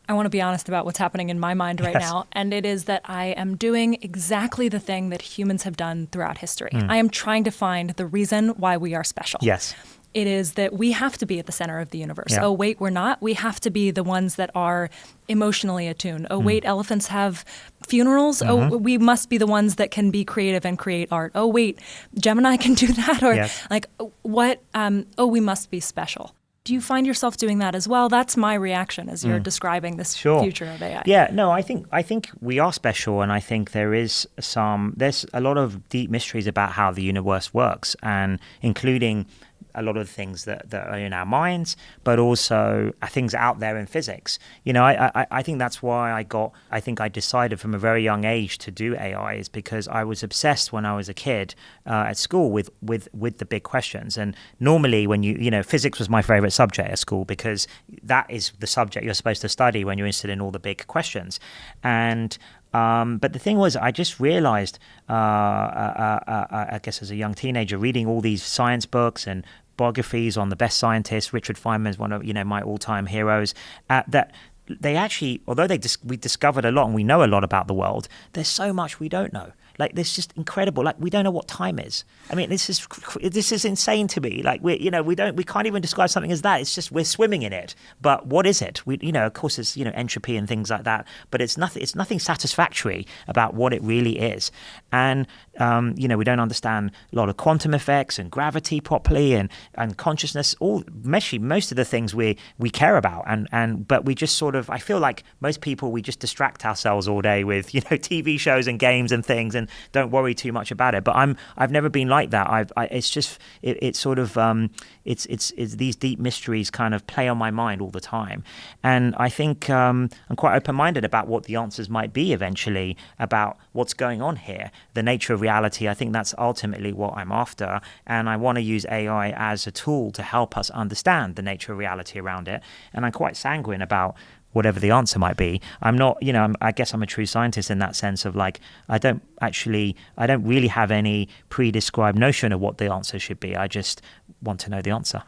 I want to be honest about what's happening in my mind right now, and it is that I am doing exactly the thing that humans have done throughout history. I am trying to find the reason why we are special. Yes. It is that we have to be at the center of the universe. Yeah. Oh, wait, we're not. We have to be the ones that are emotionally attuned. Oh, wait, elephants have funerals. Oh, we must be the ones that can be creative and create art. Oh, wait, Gemini can do that. Or like, what? We must be special. Do you find yourself doing that as well? That's my reaction as you're describing this future of AI. Yeah, no, I think we are special, and I think there's a lot of deep mysteries about how the universe works, and including a lot of things that are in our minds, but also things out there in physics. I think that's why I decided from a very young age to do AI, is because I was obsessed when I was a kid at school with the big questions. And normally when physics was my favorite subject at school, because that is the subject you're supposed to study when you're interested in all the big questions. And but the thing was, I just realized, I guess as a young teenager, reading all these science books and biographies on the best scientists, Richard Feynman is one of my all-time heroes, that they actually, although we discovered a lot and we know a lot about the world, there's so much we don't know. Like, this is just incredible. Like, we don't know what time is. I mean, this is insane to me. Like, we can't even describe something as that. It's just we're swimming in it. But what is it? Of course, it's entropy and things like that. But it's nothing satisfactory about what it really is. And we don't understand a lot of quantum effects and gravity properly, and consciousness. Most of the things we care about. But we just sort of, I feel like most people, we just distract ourselves all day with TV shows and games and things, and don't worry too much about it. But I've never been like that. It's sort of these deep mysteries kind of play on my mind all the time, and I think I'm quite open-minded about what the answers might be eventually about what's going on here, the nature of reality. I think that's ultimately what I'm after, and I want to use AI as a tool to help us understand the nature of reality around it. And I'm quite sanguine about whatever the answer might be. I'm not, I guess I'm a true scientist in that sense of, like, I don't really have any pre-described notion of what the answer should be. I just want to know the answer.